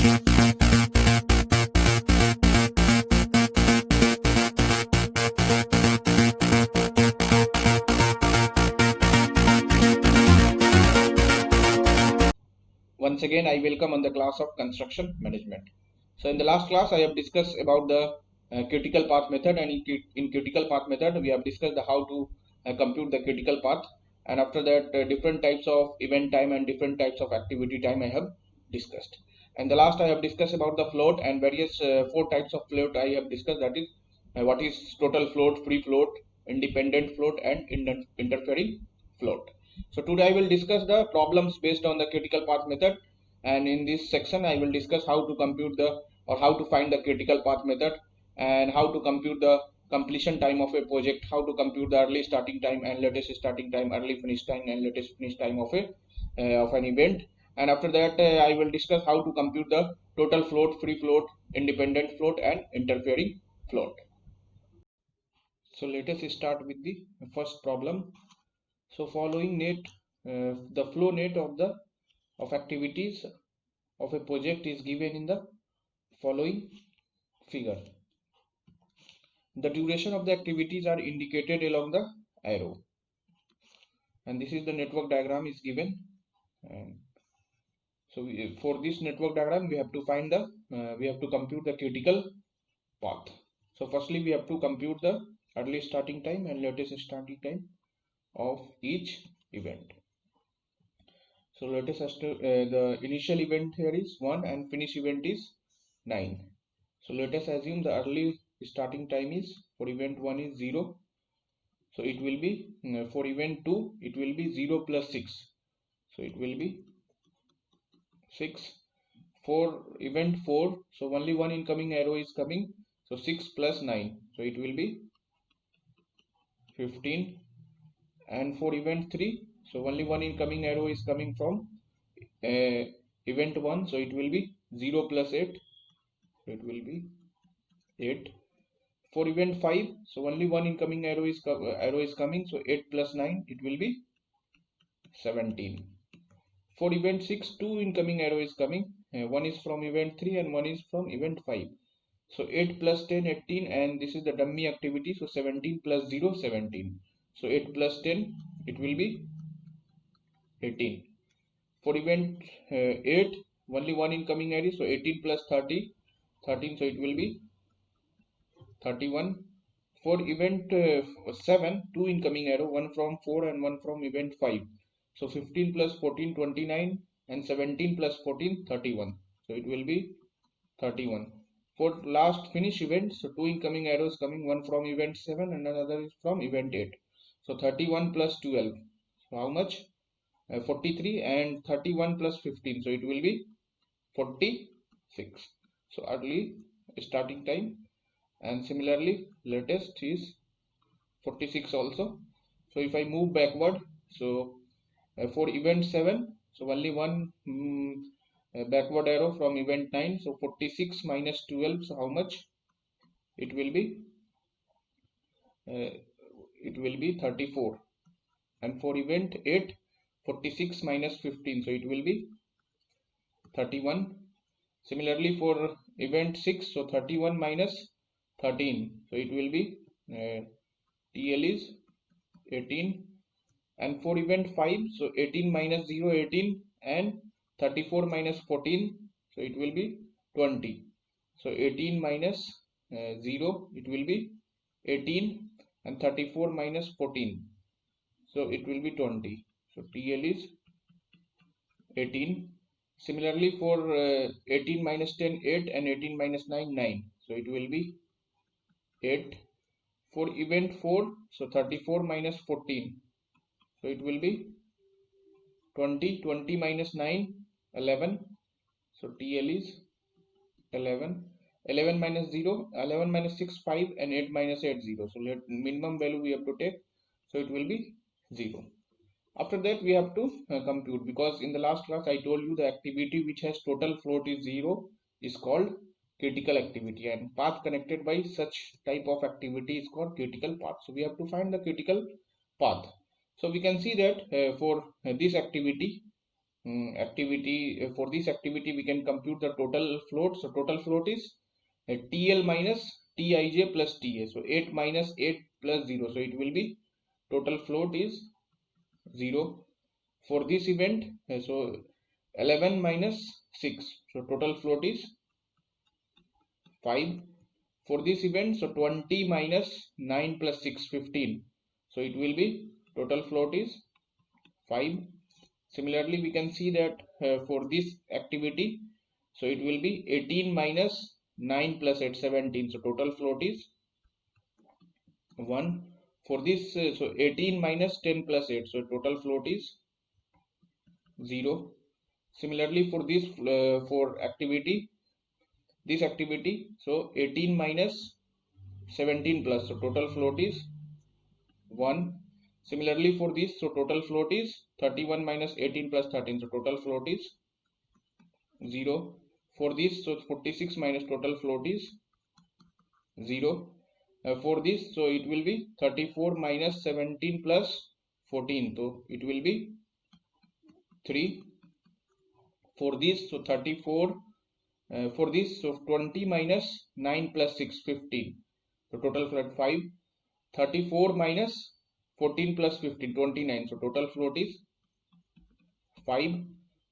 Once again, I welcome on the class of construction management. So in the last class, I have discussed about the critical path method, and in critical path method, we have discussed the how to compute the critical path, and after that, different types of event time and different types of activity time I have discussed. And the last I have discussed about the float and various four types of float I have discussed. That is, what is total float, free float, independent float, and interfering float. So today I will discuss the problems based on the critical path method, and in this section I will discuss how to compute the or how to find the critical path method, and how to compute the completion time of a project, how to compute the early starting time and latest starting time, early finish time and latest finish time of a of an event. And after that, I will discuss how to compute the total float, free float, independent float, and interfering float. So let us start with the first problem. So following net, the flow net of the of activities of a project is given in the following figure. The duration of the activities are indicated along the arrow, and this is the network diagram is given. And so for this network diagram, we have to find the we have to compute the critical path. So firstly, we have to compute the early starting time and latest starting time of each event. So let us the initial event here is 1 and finish event is 9. So let us assume the early starting time is for event 1 is 0. So it will be for event 2 it will be 0 plus 6. So it will be 6. For event 4, so only one incoming arrow is coming. So 6 plus 9. So it will be 15. And for event 3, so only one incoming arrow is coming from uh, event 1, so it will be 0 plus 8, so it will be 8. For event 5, so only one incoming arrow is coming, so 8 plus 9 it will be 17. For event 6, two incoming arrow is coming, one is from event 3 and one is from event 5. So 8 plus 10 18, and this is the dummy activity, so 17 plus 0 17. So 8 plus 10 it will be 18. For event 8, only one incoming array, so 18 plus 30 13, so it will be 31. For event 7, two incoming arrow, one from 4 and one from event 5, so 15 plus 14 29, and 17 plus 14 31, so it will be 31. For last finish event, so two incoming arrows coming, one from event 7 and another is from event 8, so 31 plus 12, so how much? 43, and 31 plus 15, so it will be 46. So early starting time, and similarly latest is 46 also. So if I move backward, so for event 7, so only one backward arrow from event 9, so 46 minus 12, so how much? It will be uh, 34. And for event 8, 46 minus 15, so it will be 31. Similarly for event 6, so 31 minus 13, so it will be TL is 18. And for event 5, so 18 minus 0 18, and 34 minus 14, so it will be 20. So 18 minus 0 it will be 18, and 34 minus 14, so it will be 20. So TL is 18. Similarly for 18 minus 10 8, and 18 minus 9 9, so it will be 8. For event 4, so 34 minus 14, so it will be 20. 20 minus 9 11, so TL is 11. 11 minus 0 11 minus 6 5, and 8 minus 8 0, so let minimum value we have to take, so it will be 0. After that we have to compute, because in the last class I told you the activity which has total float is 0 is called critical activity, and path connected by such type of activity is called critical path. So we have to find the critical path. So we can see that for this activity, activity. For this activity we can compute the total float. So total float is TL minus Tij plus Ta. So 8 minus 8 plus 0. So it will be total float is 0. For this event, so 11 minus 6. So total float is 5. For this event, so 20 minus 9 plus 6, 15. So it will be total float is 5. Similarly, we can see that for this activity, so it will be 18 minus 9 plus 8, 17. So total float is 1. For this, so 18 minus 10 plus 8. So total float is 0. Similarly, for this for activity, this activity, so 18 minus 17 plus, so total float is 1. Similarly, for this, so total float is 31 minus 18 plus 13. So total float is 0. For this, so 46 minus total float is 0. For this, so it will be 34 minus 17 plus 14. So it will be 3. For this, so 34. For this, so 20 minus 9 plus 6, 15. So total float 5. 34 minus 14 plus 15, 29. So total float is 5.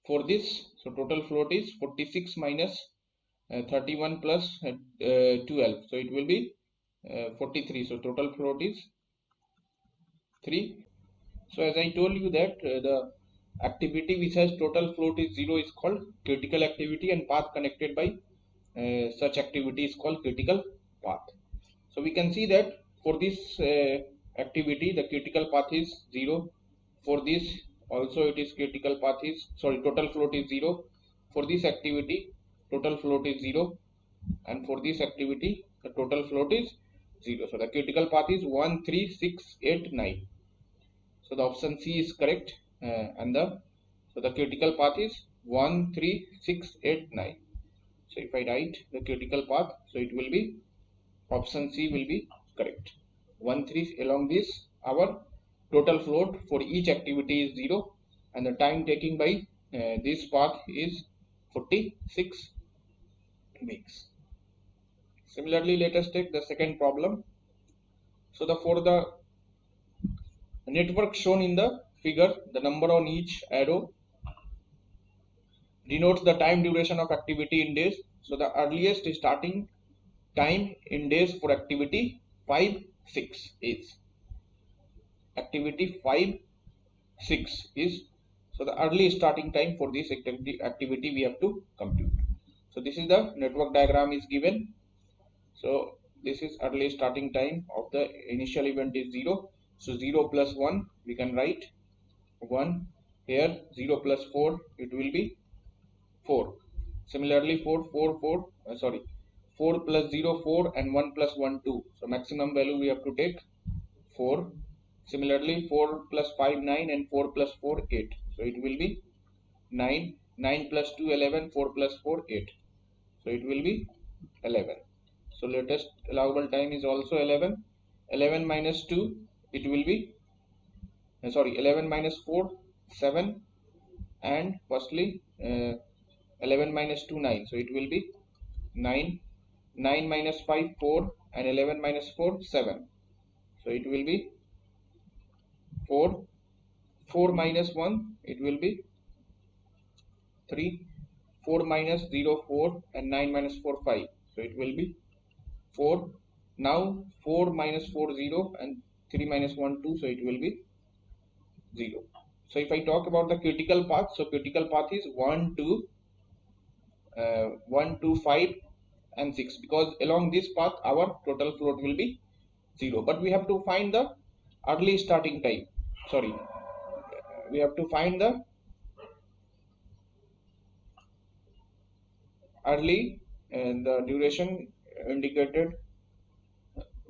For this, so total float is 46 minus 31 plus 12. So it will be 43. So total float is 3. So as I told you that the activity which has total float is 0 is called critical activity, and path connected by such activity is called critical path. So we can see that for this activity the critical path is 0. For this also it is critical path is, sorry, total float is 0. For this activity total float is 0, and for this activity the total float is 0. So the critical path is 1, 3, 6, 8, 9. So the option C is correct, and the critical path is 1, 3, 6, 8, 9. So if I write the critical path, so it will be option C will be correct. 1, 3 along this, our total float for each activity is 0, and the time taking by this path is 46 weeks. Similarly, let us take the second problem. So for the network shown in the figure, the number on each arrow denotes the time duration of activity in days. So the earliest starting time in days for activity 5, 6 is activity 5, 6 is, so the early starting time for this activity we have to compute. So this is the network diagram is given. So this is early starting time of the initial event is 0. So 0 plus 1 we can write 1 here, 0 plus 4 it will be 4. Similarly 4 plus 0 4, and 1 plus 1 2. So maximum value we have to take 4. Similarly 4 plus 5 9, and 4 plus 4 8. So it will be 9. 9 plus 2 11. 4 plus 4 8. So it will be 11. So latest allowable time is also 11. 11 minus 2 it will be 11 minus 4 7, and firstly 11 minus 2 9. So it will be 9. 9 minus 5 4, and 11 minus 4 7. So it will be 4. 4 minus 1 it will be 3. 4 minus 0 4, and 9 minus 4 5. So it will be 4. Now 4 minus 4 0, and 3 minus 1 2. So it will be 0. So if I talk about the critical path, so critical path is 1 2 1 2 5 and 6, because along this path our total float will be 0, but we have to find the early starting time. Sorry, we have to find the early, and the duration indicated.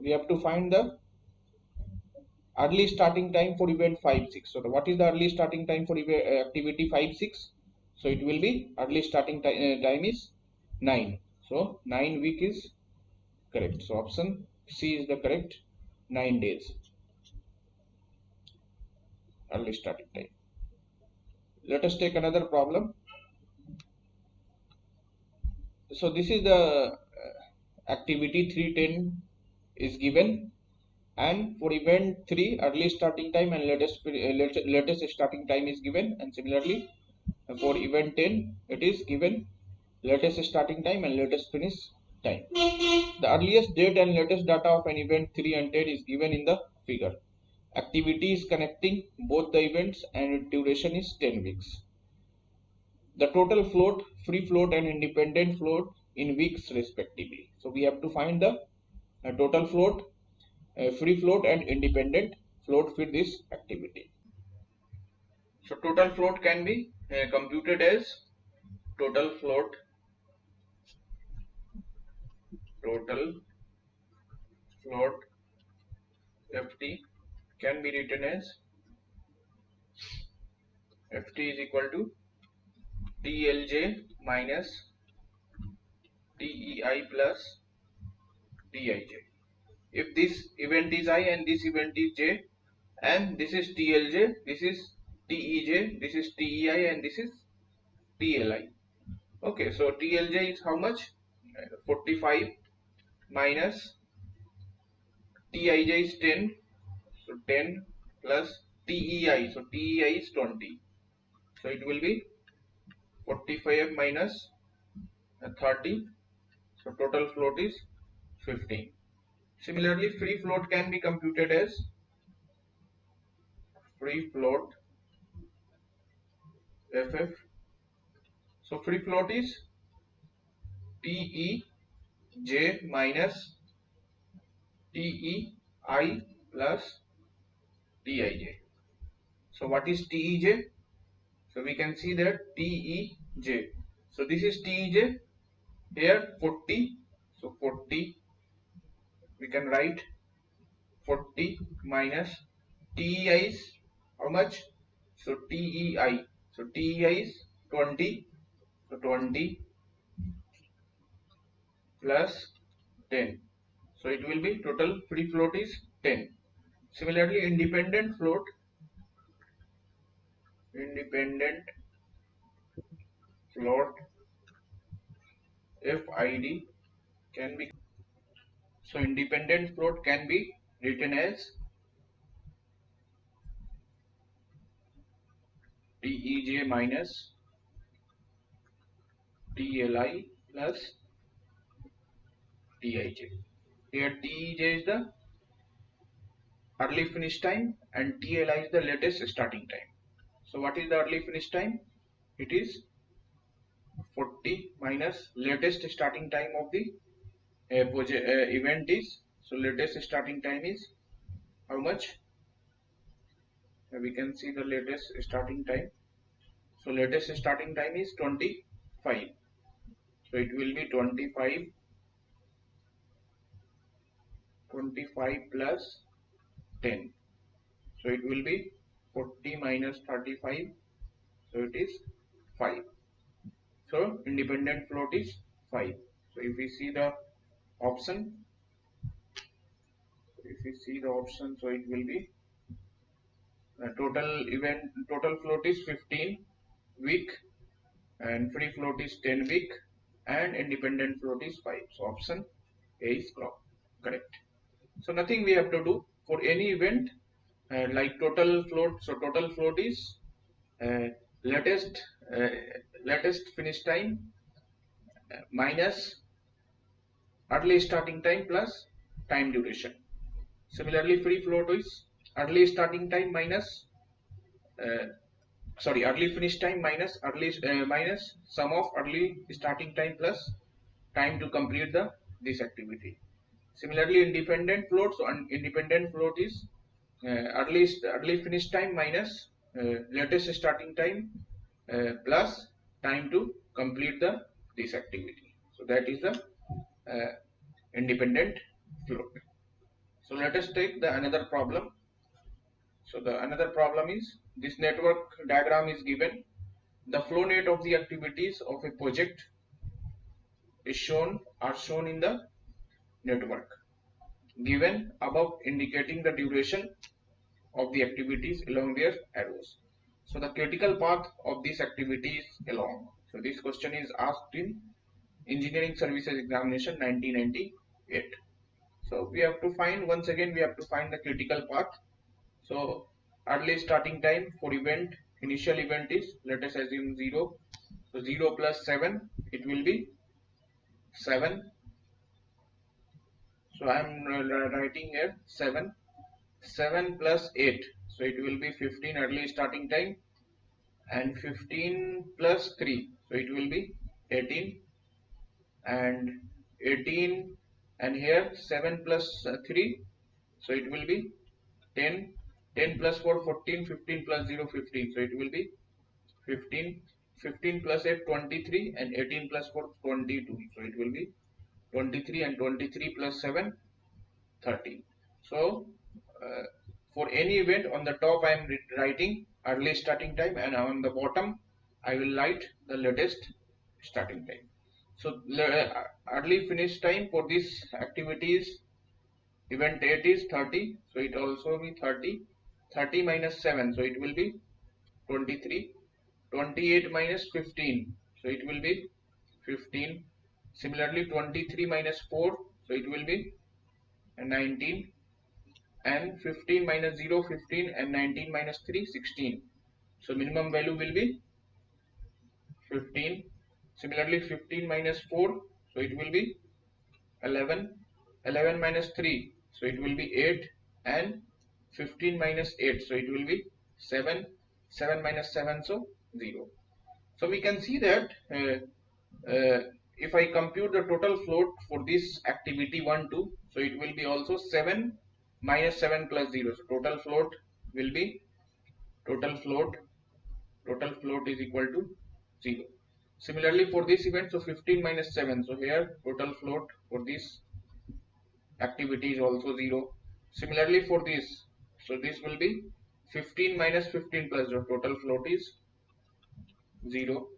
We have to find the early starting time for event 5 6. So what is the early starting time for activity 5 6? So it will be early starting time is 9. So 9 week is correct. So option C is the correct, 9 days early starting time. Let us take another problem. So this is the activity 310 is given, and for event 3 early starting time and latest starting time is given, and similarly for event 10 it is given latest starting time and latest finish time. The earliest date and latest data of an event 3 and 10 is given in the figure. Activity is connecting both the events and duration is 10 weeks. The total float, free float and independent float in weeks respectively. So we have to find the total float, free float and independent float for this activity. So total float can be computed as total float ft can be written as ft is equal to TLJ minus TEI plus TIJ. If this event is I and this event is J, and this is TLJ, this is TEJ, this is TEI and this is TLI. Okay, so TLJ is how much? 45 minus TIJ is 10, so 10 plus TEI, so TEI is 20. So it will be 45 minus 30, so total float is 15. Similarly, free float can be computed as free float FF. So free float is TEJ minus TEI plus TIJ. So what is TEJ? So we can see that TEJ. So this is TEJ, here 40. So 40, we can write 40 minus TEI is how much? So TEI. So TEI is 20. So 20 plus 10. So it will be total free float is 10. Similarly, independent float FID can be, so independent float can be written as TEJ minus TLI plus TIJ. Here TEJ is the early finish time and TLI is the latest starting time. So what is the early finish time? It is 40 minus latest starting time of the event is, so latest starting time is how much? We can see the latest starting time. So latest starting time is 25. So it will be 25 plus 10. So it will be 40 minus 35. So it is 5. So independent float is 5. So if we see the option, so it will be total float is 15 week and free float is 10 week and independent float is 5. So option A is correct. So nothing we have to do for any event like total float. So total float is uh, latest uh, latest finish time minus early starting time plus time duration. Similarly, free float is early starting time minus uh, early finish time minus minus sum of early starting time plus time to complete this activity. Similarly, independent float, so independent float is early finish time minus latest starting time plus time to complete this activity. So that is the independent float. So let us take the another problem. So the another problem is this network diagram is given. The flow net of the activities of a project is shown in the network given above, indicating the duration of the activities along their arrows. So the critical path of this activity is along. So this question is asked in Engineering Services Examination 1998. So we have to find, once again we have to find the critical path. So early starting time for event, initial event is, let us assume 0. So 0 plus 7, it will be 7. So I am writing here 7. 7 plus 8. So it will be 15 early starting time, and 15 plus 3. So it will be 18, and 18, and here 7 plus 3. So it will be 10. 10 plus 4, 14. 15 plus 0, 15. So it will be 15. 15 plus 8, 23, and 18 plus 4, 22. So it will be 23, and 23 plus 7, 30. So for any event, on the top I am writing early starting time, and on the bottom I will write the latest starting time. So early finish time for this activity is, event 8 is 30, so it also be 30. 30 minus 7, so it will be 23. 28 minus 15, so it will be 15. Similarly 23 minus 4, so it will be 19. And 15 minus 0, 15, and 19 minus 3, 16. So minimum value will be 15. Similarly 15 minus 4, so it will be 11. 11 minus 3, so it will be 8. And 15 minus 8, so it will be 7. 7 minus 7, so 0. So we can see that if I compute the total float for this activity 1, 2, so it will be also 7 minus 7 plus 0. So total float will be, total float is equal to 0. Similarly for this event, so 15 minus 7, so here total float for this activity is also 0. Similarly for this, so this will be 15 minus 15 plus 0, total float is 0.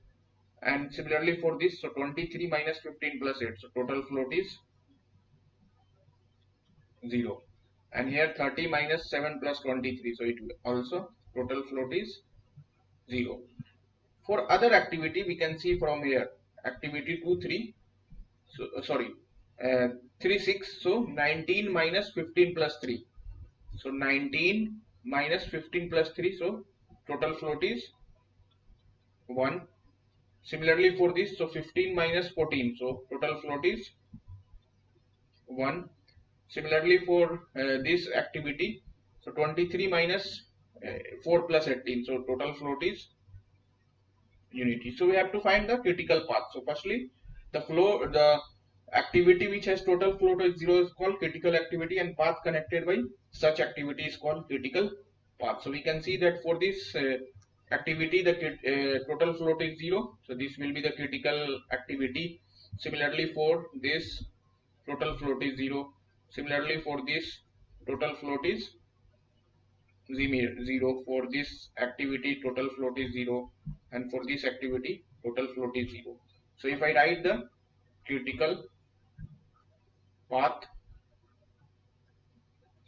And similarly for this, so 23 minus 15 plus 8, so total float is 0. And here 30 minus 7 plus 23, so it also total float is 0. For other activity, we can see from here, activity 2, 3, so 3, 6, so 19 minus 15 plus 3, so 19 minus 15 plus 3, so total float is 1. Similarly for this, so 15 minus 14, so total float is 1. Similarly for this activity, so 23 minus 4 plus 18, so total float is unity. So we have to find the critical path. So firstly, the activity which has total float of 0 is called critical activity, and path connected by such activity is called critical path. So we can see that for this activity, the total float is 0, so this will be the critical activity. Similarly for this, total float is 0. Similarly for this, total float is 0. For this activity, total float is 0, and for this activity, total float is 0. So if I write the critical path,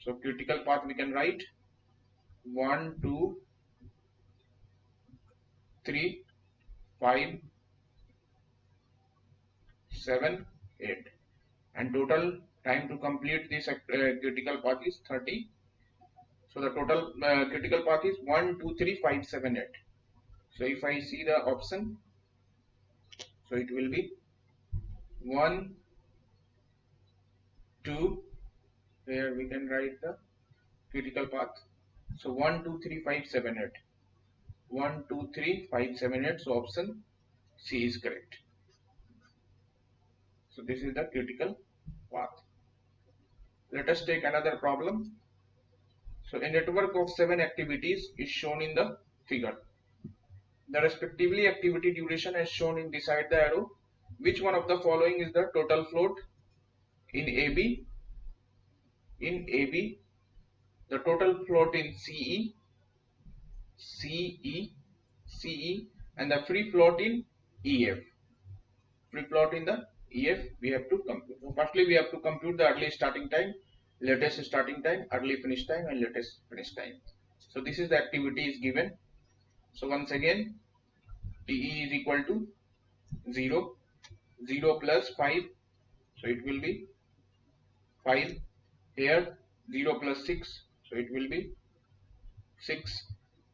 so critical path we can write 1, 2, 3, 5, 7, 8, and total time to complete this critical path is 30. So the total critical path is 1, 2, 3, 5, 7, 8. So if I see the option, so it will be 1, 2, where we can write the critical path. So 1, 2, 3, 5, 7, 8. 1, 2, 3, 5, 7, 8. So option C is correct. So this is the critical path. Let us take another problem. So a network of 7 activities is shown in the figure. The respectively activity duration is shown in beside the arrow. Which one of the following is the total float in AB? In AB, the total float in CE, and the free float in EF. Free float in the EF we have to compute. So firstly we have to compute the early starting time, latest starting time, early finish time, and latest finish time. So this is the activity is given. So once again, TE is equal to 0, 0 plus 5, so it will be 5. Here 0 plus 6, so it will be 6.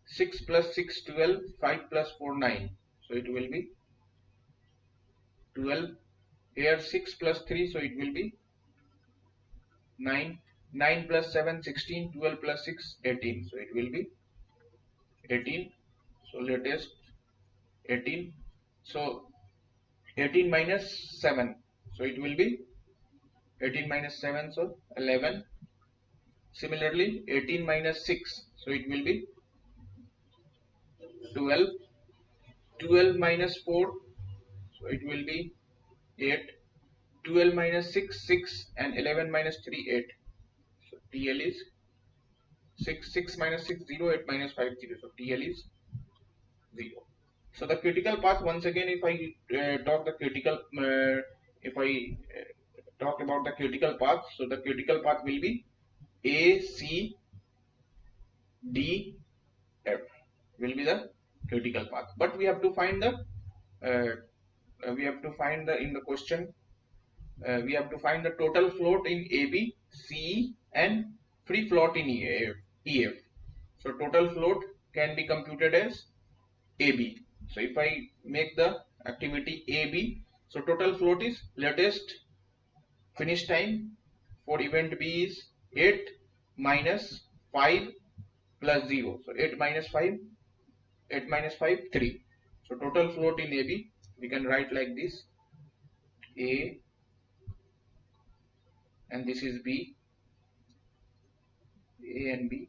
6 plus 6, 12. 5 plus 4, 9. So it will be 12. Here 6 plus 3, so it will be 9. 9 plus 7, 16. 12 plus 6, 18. So it will be 18. So latest 18. So 18 minus 7. So it will be 18 minus 7. So 11. Similarly 18 minus 6. So it will be 12. 12 minus 4. So it will be 8. 12 minus 6, 6, and 11 minus 3, 8. So TL is 6, 6 minus 6, 0, 8 minus 5, 0. So TL is 0. So the critical path, once again, if I talk the critical, if I talk about the critical path, so the critical path will be A, C, D, F will be the critical path. But we have to find the, in the question, we have to find the total float in AB, CE, and free float in EF. So total float can be computed as AB. So if I make the activity AB, so total float is latest finish time for event B is 8 minus 5 plus 0. So 8 minus 5, 8 minus 5, 3. So total float in AB, we can write like this: A, and this is B, A and B.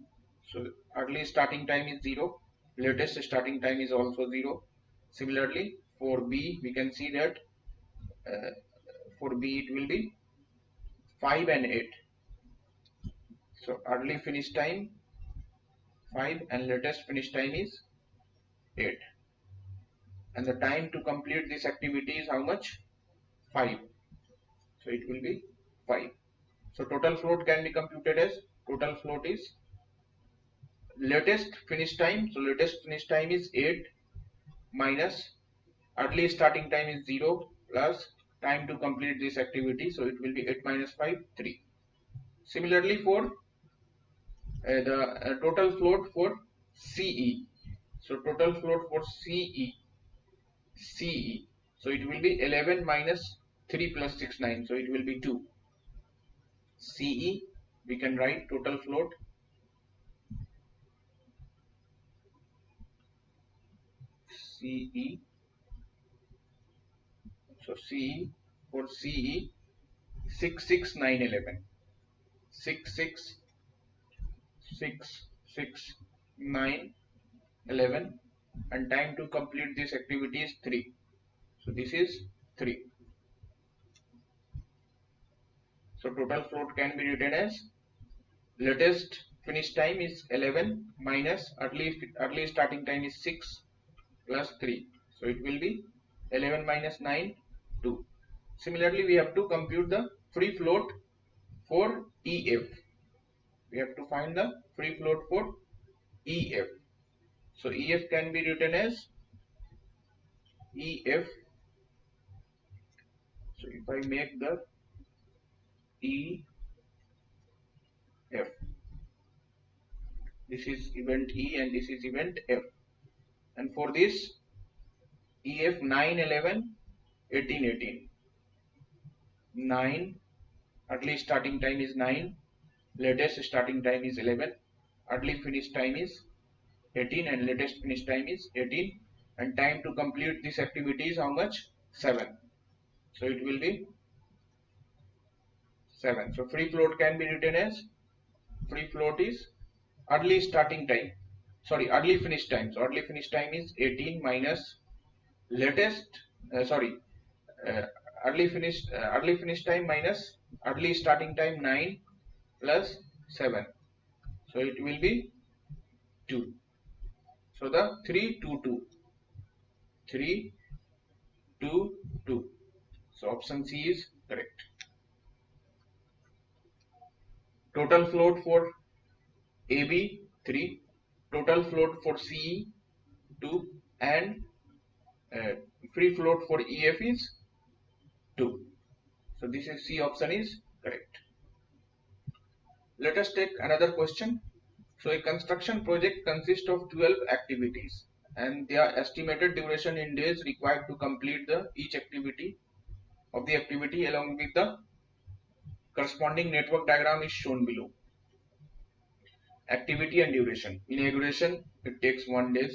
So early starting time is 0, latest starting time is also 0. Similarly for B, we can see that for B it will be 5 and 8. So early finish time 5 and latest finish time is 8. And the time to complete this activity is how much? 5. So it will be 5. So total float can be computed as, total float is latest finish time. So latest finish time is 8 minus early starting time is 0 plus time to complete this activity. So it will be 8 minus 5, 3. Similarly for the total float for CE. So total float for CE. So it will be 11 minus 3 plus 6, 9. So it will be 2. CE, we can write total float CE. So CE for CE 6, 6, 9, 11. 6, 6, 6, 6, 9, 11, and time to complete this activity is 3. So this is 3. So total float can be written as latest finish time is 11 minus early starting time is 6 plus 3. So it will be 11 minus 9, 2. Similarly, we have to compute the free float for EF. We have to find the free float for EF. So EF can be written as EF. So if I make the EF, this is event E and this is event F. And for this EF 9, 11, 18, 18. 9, early starting time is 9, latest starting time is 11, early finish time is 18 and latest finish time is 18, and time to complete this activity is how much? 7. So it will be 7. So free float can be written as, free float is early starting time, early finish time. So early finish time is 18 minus latest uh, early finish time minus early starting time 9 plus 7. So it will be 2. So the 3, 2, 2. 3, 2, 2. So option C is correct. Total float for AB 3. Total float for CE 2, and free float for EF is 2. So this is C option is correct. Let us take another question. So a construction project consists of 12 activities and their estimated duration in days required to complete each activity of the activity along with the corresponding network diagram is shown below. Activity and duration. Inauguration, it takes 1 day.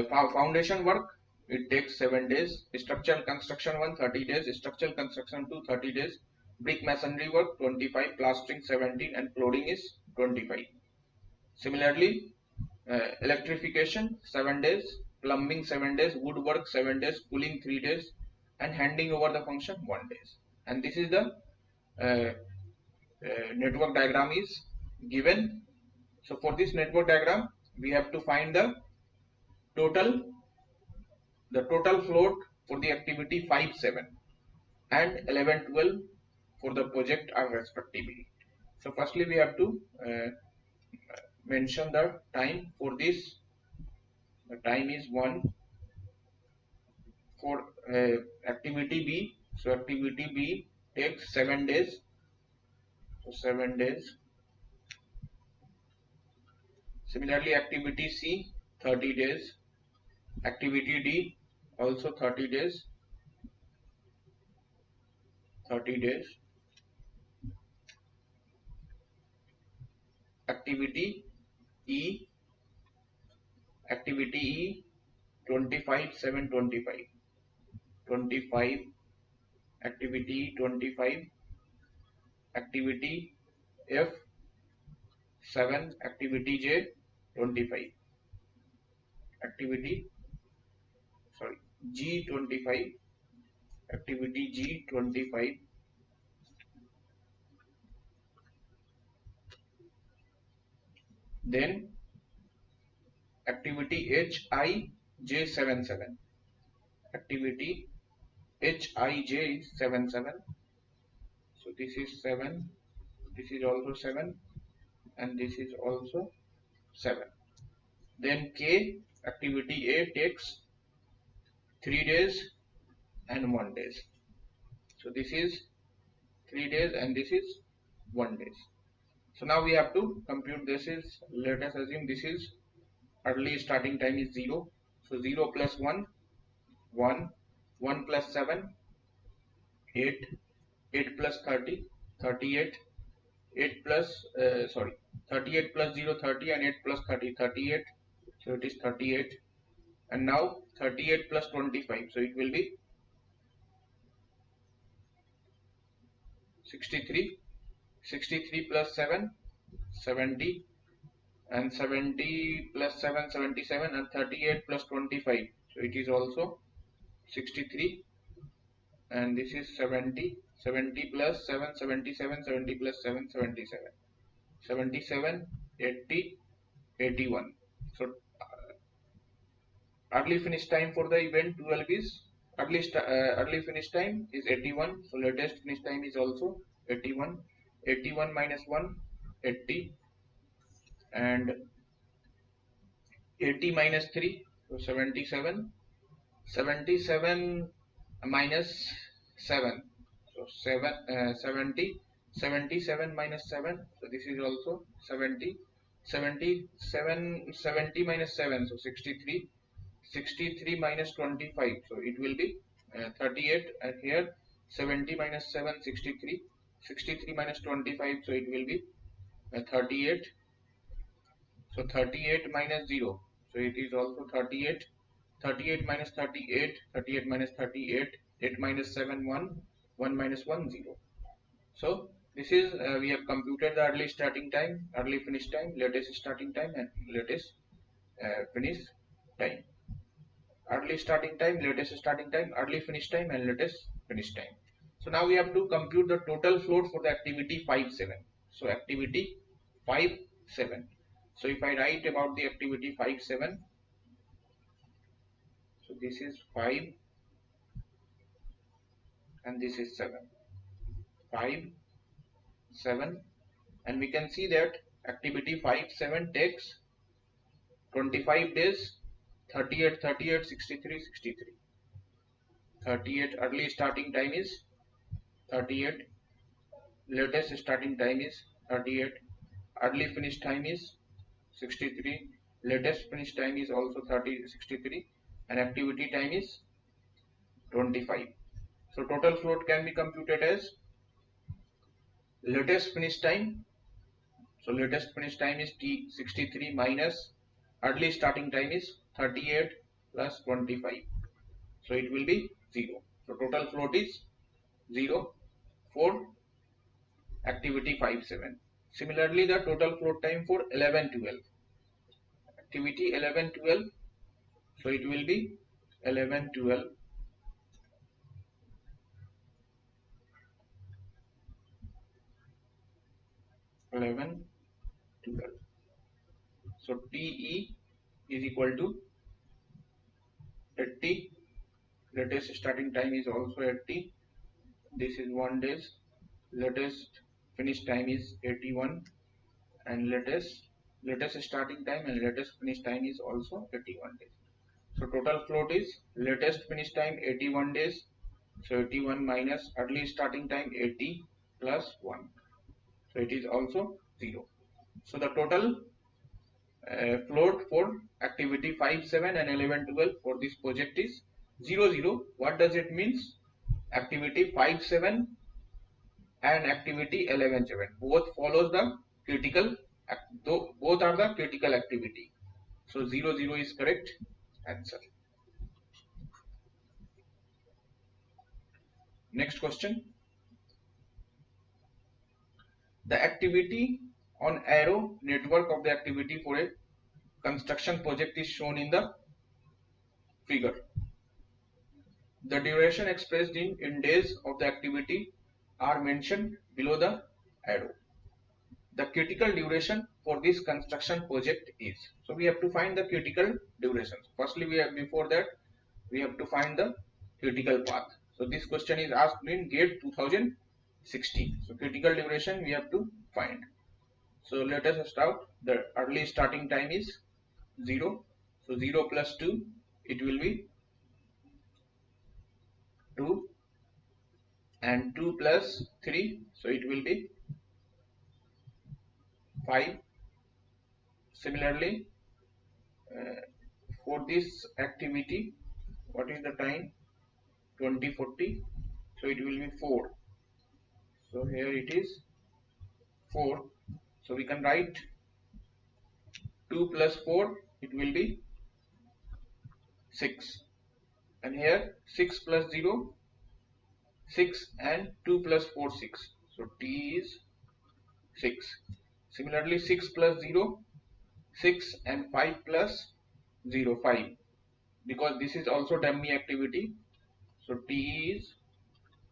Foundation work, it takes 7 days. Structural construction 1, 30 days. Structural construction 2, 30 days. Brick masonry work 25, plastering 17, and flooring is 25. Similarly, electrification 7 days, plumbing 7 days, woodwork 7 days, cooling 3 days, and handing over the function 1 day. And this is the network diagram is given. So for this network diagram, we have to find the total float for the activity 5, 7 and 11, 12 for the project are respectively. So firstly we have to mention the time for this. The time is 1 for activity B. So activity B takes 7 days. So 7 days. Similarly activity C 30 days. Activity D also 30 days. 30 days. Activity E 25, 7, 25. 25. Activity 25. Activity F 7. Activity J 25. Activity G 25. Activity G 25. Then activity H I J 7, 7. Activity H I J is 7, 7. So this is 7. This is also 7, and this is also 7. Then K activity A takes 3 days and 1 day. So this is 3 days and this is 1 day. So now we have to compute this is, let us assume this is early starting time is 0. So 0 plus 1, 1, 1 plus 7, 8, 8 plus 30, 38, 8 plus, 38 plus 0, 30, and 8 plus 30, 38. So it is 38. And now 38 plus 25. So it will be 63. 63 plus 7, 70. And 70 plus 7, 77. And 38 plus 25. So it is also 63. And this is 70. 70 plus 7, 77. 70 plus 7, 77. 77, 80, 81. So early finish time for the event 12 is early finish time is 81. So latest finish time is also 81. 81 minus 1, 80, and 80 minus 3, so 77. 77 minus 7, so 70. 77 minus 7, so this is also 70. 70 minus 7, so 63. 63 minus 25, so it will be 38. And here 70 minus 7, 63. 63 minus 25, so it will be 38. So 38 minus 0, so it is also 38. 38 minus 38, 38 minus 38, 8 minus 7, 1, 1 minus 1, 0. So this is we have computed the early starting time, early finish time, latest starting time, and latest finish time. Early starting time, latest starting time, early finish time, and latest finish time. So now we have to compute the total float for the activity 5, 7. So activity 5, 7. So if I write about the activity 5, 7, so this is 5 and this is 7. 5, 7, and we can see that activity 5, 7 takes 25 days, 38, 38, 63, 63. 38 early starting time is 38, latest starting time is 38, early finish time is 63, latest finish time is also 63, and activity time is 25. So total float can be computed as latest finish time. So latest finish time is T63 minus early starting time is 38 plus 25. So it will be 0. So total float is 0 for activity 5-7. Similarly, the total float time for 11-12. Activity 11-12. So it will be 11-12. 11-12. So TE is equal to 80. Latest starting time is also 80. This is 1 days. Latest finish time is 81, and latest starting time and latest finish time is also 81 days. So total float is latest finish time 81 days. So 81 minus early starting time 80 plus 1. So it is also 0. So the total float for activity 5-7 and 11-12 for this project is 0-0. What does it means? Activity 5-7 and activity 11-7 both follows the critical, both are the critical activity. So 0-0 is correct answer. Next question. The activity on arrow network of the activity for a construction project is shown in the figure. The duration expressed in days of the activity are mentioned below the arrow. The critical duration for this construction project is. So we have to find the critical durations. Firstly, before that we have to find the critical path. So this question is asked in GATE 2016. So critical duration we have to find. So let us start. The early starting time is 0. So 0 plus 2, it will be 2, and 2 plus 3, so it will be 5. Similarly, for this activity, what is the time? 2040, so it will be 4. So here it is 4. So we can write 2 plus 4, it will be 6. And here 6 plus 0, 6, and 2 plus 4, 6. So T is 6. Similarly, 6 plus 0, 6, and 5 plus 0, 5. Because this is also dummy activity. So T is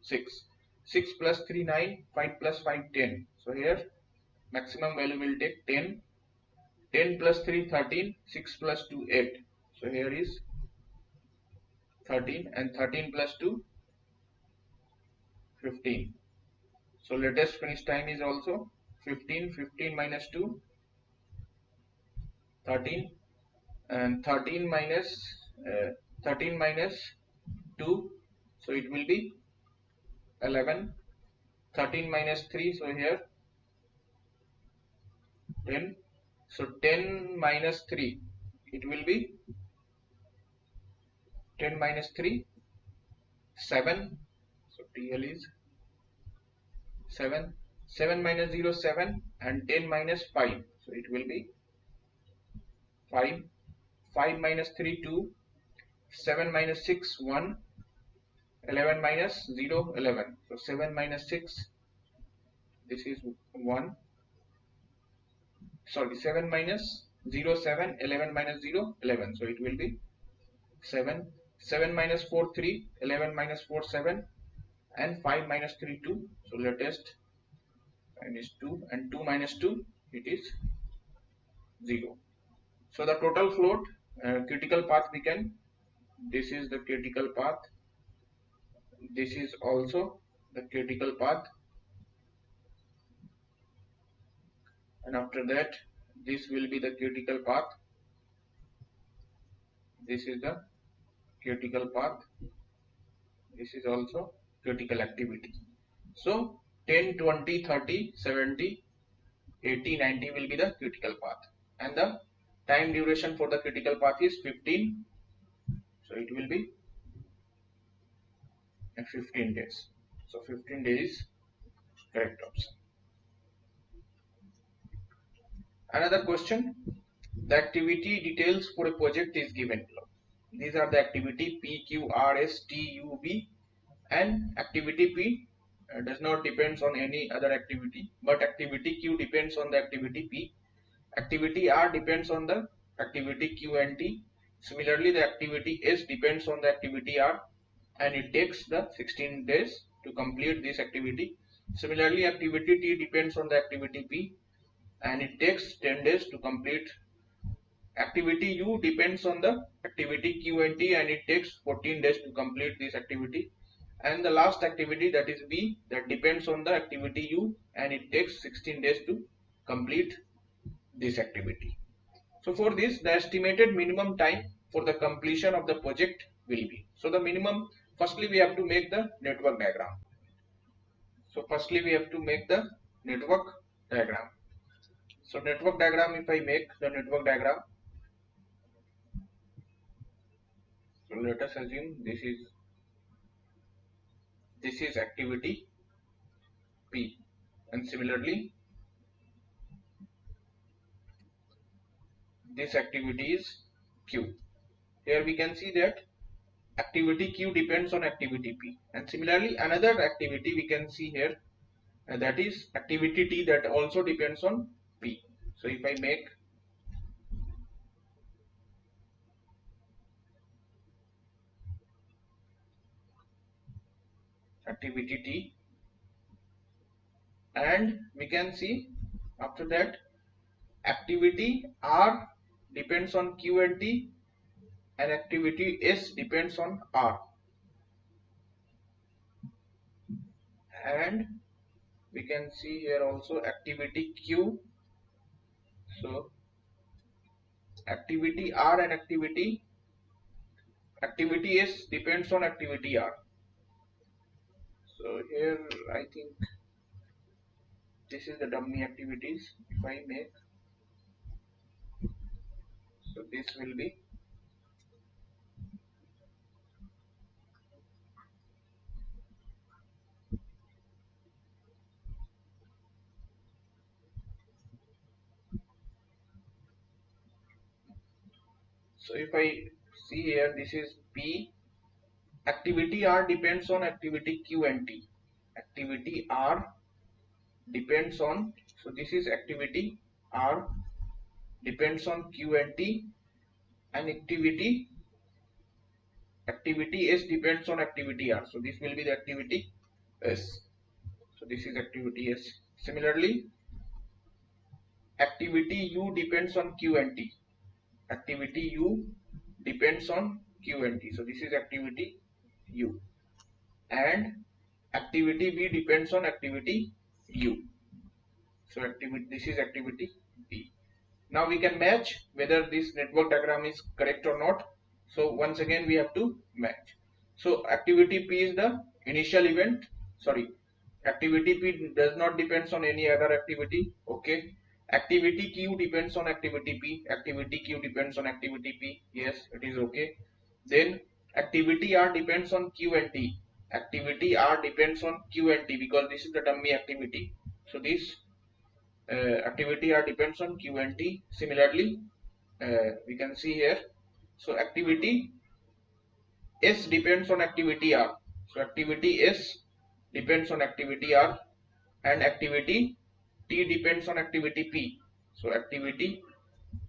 6. 6 plus 3, 9. 5 plus 5, 10. So here maximum value will take 10. 10 plus 3, 13. 6 plus 2, 8. So here is 13, and 13 plus 2, 15. So latest finish time is also 15. 15 minus 2, 13, and 13 minus 2, so it will be 11. 13 minus 3, so here 10. So 10 minus 3, it will be 10 minus 3, 7. So TL is 7. 7 minus 0, 7, and 10 minus 5. So it will be 5. 5 minus 3, 2. 7 minus 6, 1. 11 minus 0, 11. So 7 minus 6, this is 1. Sorry, 7 minus 0, 7. 11 minus 0, 11. So it will be 7. 7 minus 4, 3. 11 minus 4, 7. And 5 minus 3, 2. So latest time is 2, and 2 minus 2, it is 0. So the total float, critical path we can, this is the critical path, this is also the critical path, and after that this will be the critical path, this is the critical path, this is also critical activity. So 10, 20, 30, 70, 80, 90 will be the critical path, and the time duration for the critical path is 15, so it will be 15 days. So 15 days is correct option. Another question, the activity details for a project is given below. These are the activity P, Q, R, S, T, U, V, and activity P does not depends on any other activity, but activity Q depends on the activity P. Activity R depends on the activity Q and T. Similarly, the activity S depends on the activity R, and it takes the 16 days to complete this activity. Similarly, activity T depends on the activity P, and it takes 10 days to complete. Activity U depends on the activity Q and T, and it takes 14 days to complete this activity. And the last activity, that is B, that depends on the activity U, and it takes 16 days to complete this activity. So for this, the estimated minimum time for the completion of the project will be. So the minimum, firstly we have to make the network diagram. So firstly we have to make the network diagram. So network diagram, if I make the network diagram, so let us assume this is activity P, and similarly this activity is Q. Here we can see that activity Q depends on activity P, and similarly another activity we can see here, and that is activity T, that also depends on P. So if I make activity T, and we can see after that activity R depends on Q and T, and activity S depends on R, and we can see here also activity Q. So activity R and activity S depends on activity R. So here I think this is the dummy activities. If I make, so this will be, so if I see here, this is P. Activity R depends on activity Q and T. Activity R depends on, so this is activity R depends on Q and T, and activity S depends on activity R. So this will be the activity S. So this is activity S. Similarly, activity U depends on Q and T. Activity U depends on Q and T. So this is activity U, and activity B depends on activity U. So this is activity B. Now we can match whether this network diagram is correct or not. So once again we have to match. So activity P is the initial event. Sorry, activity P does not depends on any other activity. Okay. Activity Q depends on activity P. Activity Q depends on activity P. Yes, it is okay. Then activity R depends on Q and T. Activity R depends on Q and T because this is the dummy activity. So this activity R depends on Q and T. Similarly, we can see here. So activity S depends on activity R. So activity S depends on activity R, and activity T depends on activity P. So activity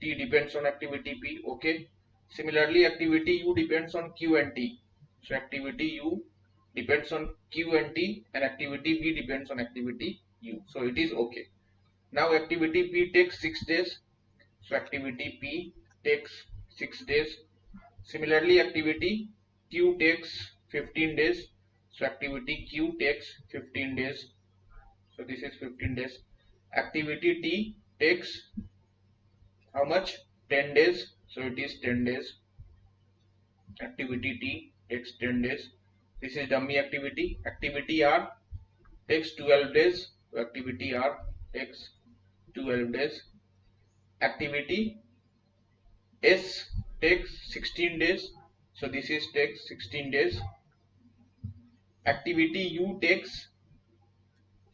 T depends on activity P. Okay. Similarly, activity U depends on Q and T. So activity U depends on Q and T, and activity B depends on activity U. So it is okay. Now activity P takes 6 days. So activity P takes 6 days. Similarly, activity Q takes 15 days. So activity Q takes 15 days. So this is 15 days. Activity T takes how much? 10 days. So it is 10 days. Activity T takes 10 days. This is dummy activity. Activity R takes 12 days. So activity R takes 12 days. Activity S takes 16 days. So this is takes 16 days. Activity U takes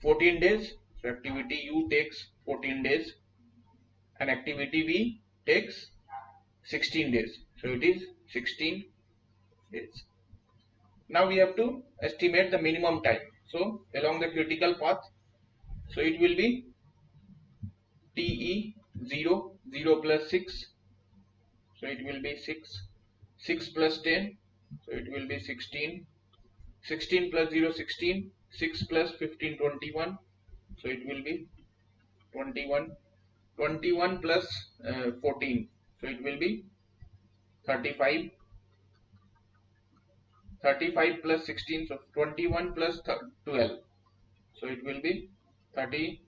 14 days. So activity U takes 14 days. And activity V takes 16 days. So it is 16 days. Now we have to estimate the minimum time. So along the critical path, so it will be TE 0, 0 plus 6. So it will be 6. 6 plus 10. So it will be 16. 16 plus 0, 16. 6 plus 15, 21. So it will be 21. 21 plus 14. So it will be 35. 35 plus 16. So 21 plus 12. So it will be 30,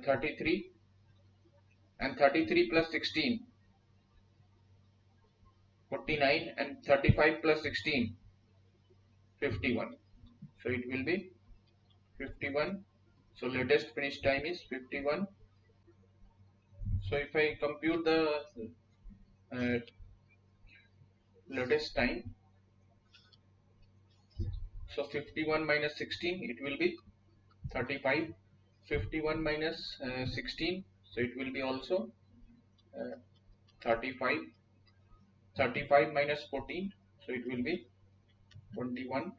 33, and 33 plus 16, 49, and 35 plus 16, 51. So it will be 51. So latest finish time is 51. So if I compute the latest time, so 51 minus 16, it will be 35. 51 minus 16, so it will be also 35. 35 minus 14, so it will be 21.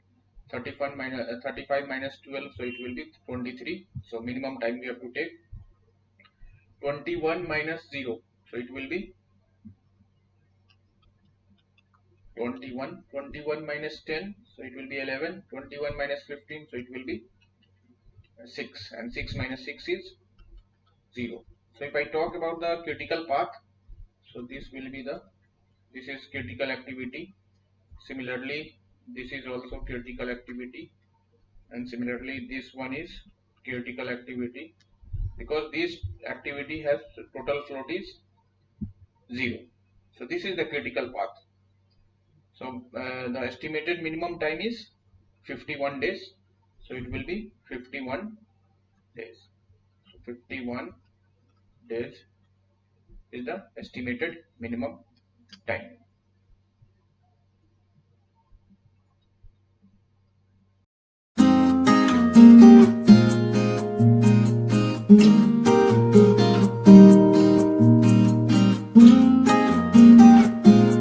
35 minus 12, so it will be 23. So minimum time we have to take. 21 minus 0, so it will be 21. 21 minus 10, so it will be 11. 21 minus 15, so it will be 6, and 6 minus 6 is 0. So if I talk about the critical path, so this is critical activity. Similarly, this is also critical activity, and similarly this one is critical activity, because this activity has total float is 0. So this is the critical path. So the estimated minimum time is 51 days. So it will be 51 days. So 51 days is the estimated minimum time.